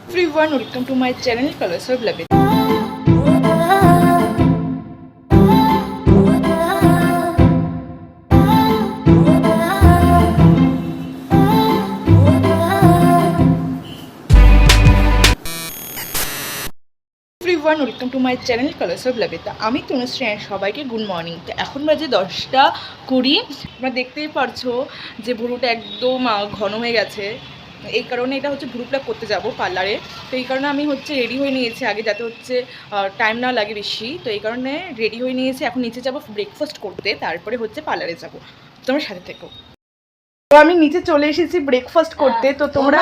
Everyone, welcome to my channel Colors of Love. Everyone, welcome to my channel colours of love. আমি তনুশ্রী, সবাইকে good morning. তো এখন বাজে 10:20। তোমরা দেখতেই পারছো যে ভুরুটা একদম ঘন হয়ে গেছে। এই কারণে এটা হচ্ছে ভুরু প্লাক করতে যাব পার্লারে। তো এই কারণে আমি হচ্ছে রেডি হয়ে নিয়েছি আগে, যাতে হচ্ছে টাইম না লাগে বেশি। তো এই কারণে রেডি হয়ে নিয়েছি। এখন নিচে যাব ব্রেকফাস্ট করতে, তারপরে হচ্ছে পার্লারে যাব। তোমার সাথে থেকো। তো আমি নিচে চলে এসেছি ব্রেকফাস্ট করতে। তো তোমরা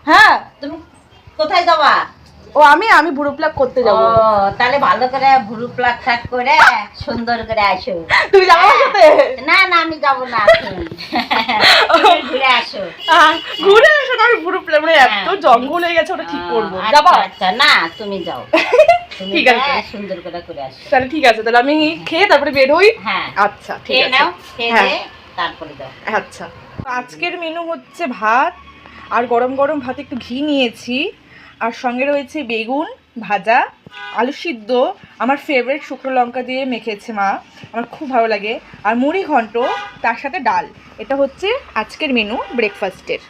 হ্যাঁ, তুমি কোথায় যাবা? ও আমি ভুরু প্লাক করতে যাব। তাহলে ভালো করে ভুরু প্লাক ঠাক করে সুন্দর করে আসো। তুমি যাবো আমার সাথে? না না, আমি যাব না। ঘুরে আসো। ঘুরে আসো না, আমি ভুরু প্লাক মানে এত জঙ্গল হয়ে গেছে, ওটা ঠিক করবো। যাবো? আচ্ছা না, তুমি যাও। ঠিক আছে, সুন্দর করে আসো। তাহলে ঠিক আছে, তাহলে আমি খেয়ে তারপরে বের হই। হ্যাঁ আচ্ছা ঠিক খেয়ে আছে। নাও, খেয়ে হ্যাঁ তারপরে যাও। আচ্ছা। আজকের মেনু হচ্ছে ভাত, আর গরম গরম ভাত একটু ঘি নিয়েছি, আর সঙ্গে রয়েছে বেগুন ভাজা, আলু সিদ্ধ, আমার ফেভারিট শুকনো লঙ্কা দিয়ে মেখেছে মা, আমার খুব ভালো লাগে, আর মুড়ি ঘন্ট, তার সাথে ডাল। এটা হচ্ছে আজকের মেনু ব্রেকফাস্টের।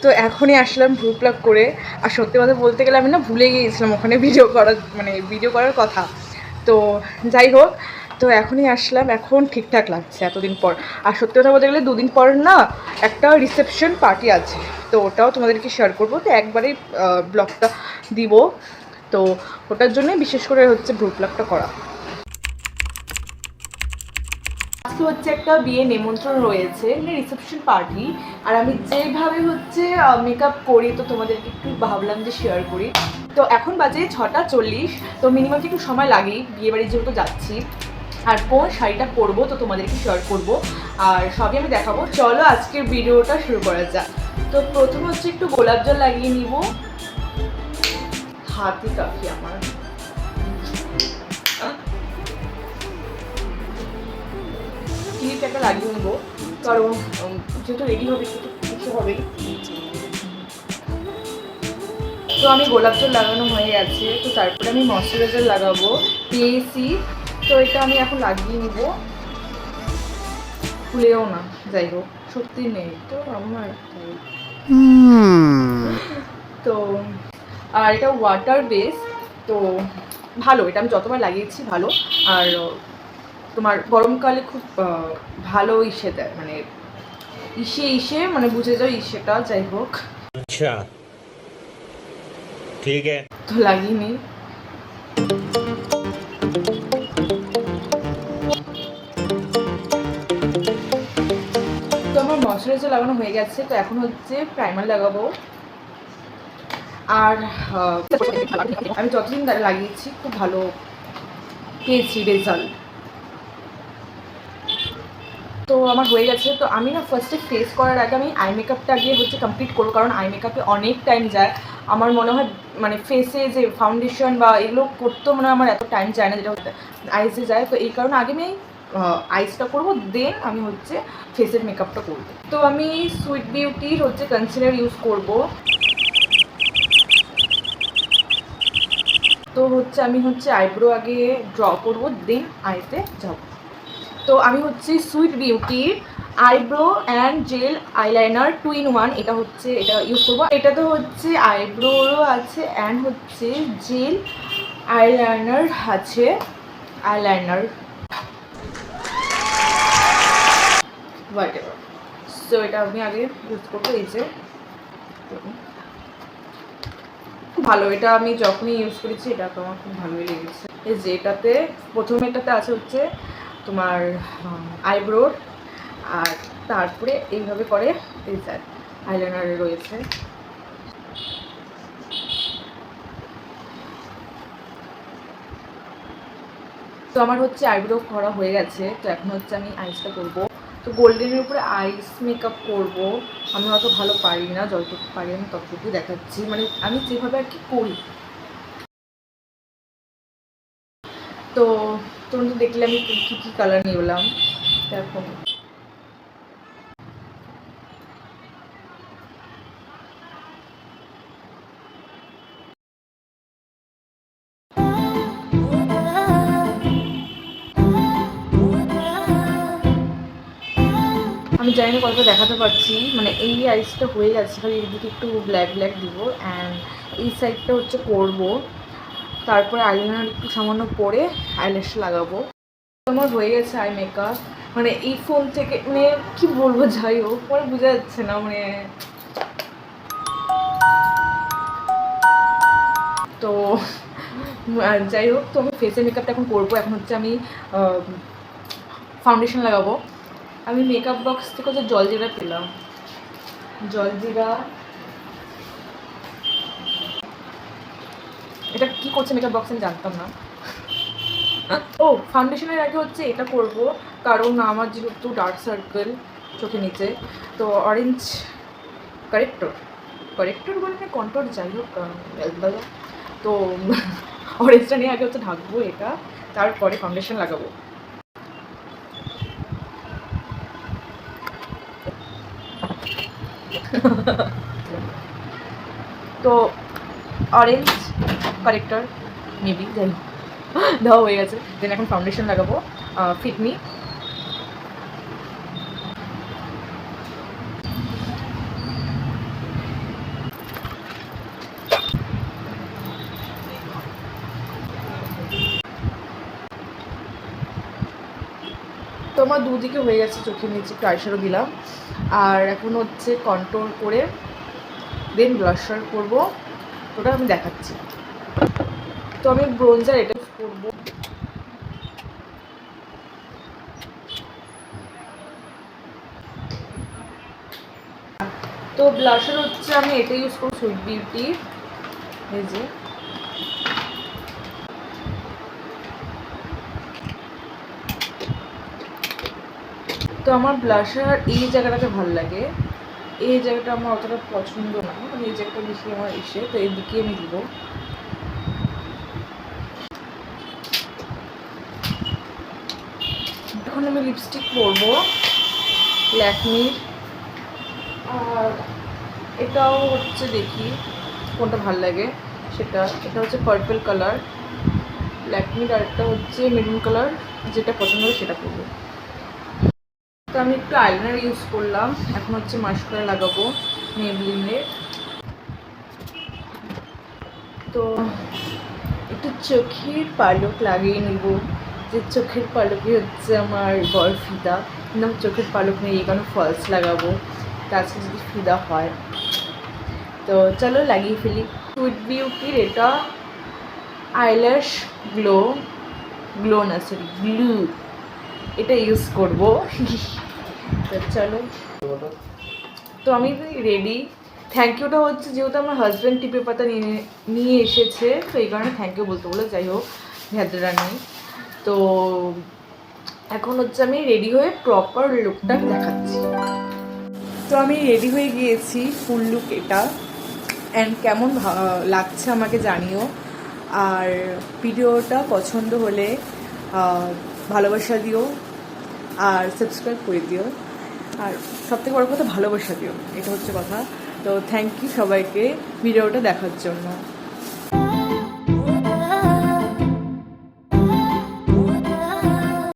তো এখনই আসলাম ভ্রু প্লাক করে। আর সত্যি কথা বলতে গেলে আমি না ভুলে গিয়েছিলাম ওখানে ভিডিও করার কথা। তো যাই হোক, তো এখনই আসলাম, এখন ঠিকঠাক লাগছে এতদিন পর। আর সত্যি কথা বলতে গেলে 2 দিন পর না একটা রিসেপশন পার্টি আছে, তো ওটাও তোমাদেরকে শেয়ার করবো। তো একবারেই ব্লগটা দিব, তো ওটার জন্যই বিশেষ করে হচ্ছে ভ্রু প্লাকটা করা। আজকে হচ্ছে একটা বিয়ে নিমন্ত্রণ রয়েছে, মানে রিসেপশন পার্টি। আর আমি যেভাবে হচ্ছে মেকআপ করি, তো তোমাদেরকে একটু ভাবলাম যে শেয়ার করি। তো এখন বাজে 6:40। তো মিনিমাম একটু সময় লাগেই, বিয়েবাড়ি যেহেতু যাচ্ছি। আর কোন শাড়িটা পরবো তো তোমাদেরকে শেয়ার করবো, আর সবই আমি দেখাবো। চলো আজকের ভিডিওটা শুরু করা যাক। তো প্রথমে হচ্ছে একটু গোলাপ জল লাগিয়ে নিব, হাতে কাফি আমার। ক্লিপটা লাগিয়ে নেবো, কারণ যেহেতু রেডি হবে একটু কিছু হবে। তো আমি গোলাপ জল লাগানো হয়ে গেছে, তো তারপরে আমি ময়শ্চারাইজার লাগাবো পিএসি। তো এটা আমি এখন লাগিয়ে নিব, খুলেও না, যাই হোক সত্যি নেই তো আমার। তো আর এটা ওয়াটার বেস, তো ভালো, এটা আমি যতবার লাগিয়েছি ভালো। আর তোমার গরমকালে খুব ভালো ইসে দেয়, মানে ইসে মানে বুঝে যাও ইসেটা, যাই হোক। আচ্ছা ঠিক আছে, তো লাগিনি। তো আমার ময়শ্চারাইজার লাগানো হয়ে গেছে, তো এখন হচ্ছে প্রাইমার লাগাবো। আর আমি যতদিন ধরে লাগিয়েছি খুব ভালো পেয়েছি রেজাল্ট। তো আমার হয়ে গেছে। তো আমি না ফার্স্টে ফেস করার আগে আমি আই মেকআপটা আগে হচ্ছে কমপ্লিট করবো, কারণ আই মেকআপে অনেক টাইম যায়। আমার মনে হয় মানে ফেসে যে ফাউন্ডেশন বা এগুলো করতেও মনে হয় আমার এত টাইম যায় না, যেটা হচ্ছে আইসে যায়। তো এই কারণে আগে আমি আইসটা করবো, দেন আমি হচ্ছে ফেসের মেকআপটা করবো। তো আমি সুইট বিউটির হচ্ছে কনসিলার ইউজ করবো। তো হচ্ছে আমি হচ্ছে আইব্রো আগে ড্র করবো, দেন আইতে যাব। তো আমি হচ্ছে সুইট বিউটির eyebrow and gel eyeliner 2 in 1, এটা হচ্ছে এটা ইউজ করবো। এটা তো হচ্ছে আইব্রোরও আছে অ্যান্ড হচ্ছে জেল আইলাইনার আছে, আইলাইনার হোয়াট এভার। সো এটা আমি আগে ইউজ করবো। এই যে খুব ভালো, এটা আমি যখনই ইউজ করেছি এটা তো আমার খুব ভালোই লেগেছে। এই যে এটাতে প্রথমে এটাতে আছে হচ্ছে তোমার আইব্রোর, আর তারপরে এইভাবে করে এই যে আইলাইনার রয়েছে। তো আমার হচ্ছে আইব্রো করা হয়ে গেছে, তো এখন হচ্ছে আমি আইসটা করব। তো গোল্ডেনের উপরে আইস মেকআপ করব। আমি অত ভালো পারি না, যতটুকু পারি আমি ততটুকু দেখাচ্ছি, মানে আমি যেভাবে আর কি করি। তো তোমরা তো দেখলে আমি কী কী কালার নিলাম এখন। আমি জানি না কতটা দেখাতে পারছি, মানে এই আইসটা হয়ে গেছে, খালি এদিকে একটু ব্ল্যাক ব্ল্যাক দিব অ্যান্ড এই সাইডটা হচ্ছে করবো, তারপরে আইলাইনার একটু সামান্য পরে আইল্যাশ লাগাবো। আমার হয়ে গেছে আই মেকআপ, মানে এই ফোন থেকে মানে কি বলবো, যাই হোক পরে বোঝা যাচ্ছে না, মানে তো যাই হোক। তো আমি ফেসের মেকআপটা এখন করবো। এখন হচ্ছে আমি ফাউন্ডেশন লাগাবো। আমি মেকআপ বক্স থেকে হচ্ছে জলজিরা পেলাম, জলজিরা। এটা কি করছে মেকআপ বক্স আমি জানতাম না। ও ফাউন্ডেশনের আগে হচ্ছে এটা করব, কারণ আমার যেহেতু ডার্ক সার্কেল চোখে নিচে, তো অরেঞ্জ কারেক্টর বলে না, কন্ট্রোল, যাই হোক বেলবেলা, তো অরেঞ্জটা নিয়ে আগে হচ্ছে ঢাকবো এটা, তারপরে ফাউন্ডেশন লাগাবো। তো অরেঞ্জ কারেক্টর মেবি, যাই হোক দেওয়া হয়ে গেছে। দেন এখন ফাউন্ডেশন লাগাবো ফিটমি। তো আমার দুদিকে হয়ে গেছে, চোখের নিচে একটু আইশ্যাডো দিলাম, আর এখন হচ্ছে কন্ট্রোল করে দেন ব্লাশার করবো, ওটা আমি দেখাচ্ছি। তো আমি ব্রোঞ্জার এটা ইউজ করবো। তো ব্লাশার হচ্ছে আমি এটা ইউজ করবো, সুইট বিউটি, এই যে। তো আমার ব্লাশার এই জায়গাটাতে ভালো লাগে, এই জায়গাটা আমার অতটা পছন্দ না, মানে এই জায়গাটা বেশি আমার এসে, তো এদিকে আমি দিব। এখন আমি লিপস্টিক পরবো ল্যাকমির, আর এটাও হচ্ছে দেখি কোনটা ভালো লাগে সেটা। এটা হচ্ছে পার্পল কালার ল্যাকমির, আর একটা হচ্ছে মেরুন কালার, যেটা পছন্দ হবে সেটা করবো। তো আমি একটু আইলাইনার ইউজ করলাম, এখন হচ্ছে মাস্কারা লাগাবো মেবলিনের। তো একটু চোখের পালক লাগিয়ে নিব, যে চোখের পালকে হচ্ছে আমার বর ফিদা, কিন্তু আমার চোখের পালক নেই, এই কারণে ফলস লাগাবো, তাছাড়া যদি ফিদা হয়। তো চলো লাগিয়ে ফেলি। সুইট বিউটির এটা আইল্যাশ গ্লো না সরি গ্লু, এটা ইউজ করবো। তো চলো, তো আমি রেডি। থ্যাংক ইউটা হচ্ছে যেহেতু আমার হাজব্যান্ড টিপে পাতা নিয়ে এসেছে, তো এই কারণে থ্যাংক ইউ বলতে বলে, যাই হোক ভেদ্রা নেই। তো এখন হচ্ছে আমি রেডি হয়ে প্রপার লুকটা দেখাচ্ছি। তো আমি রেডি হয়ে গিয়েছি, ফুল লুক এটা, অ্যান্ড কেমন লাগছে আমাকে জানিও। আর ভিডিওটা পছন্দ হলে ভালোবাসা দিও আর সাবস্ক্রাইব করে দিও, আর সবথেকে বড় কথা ভালোবাসা দিও, এটা হচ্ছে কথা। তো থ্যাংক ইউ সবাইকে ভিডিওটা দেখার জন্য।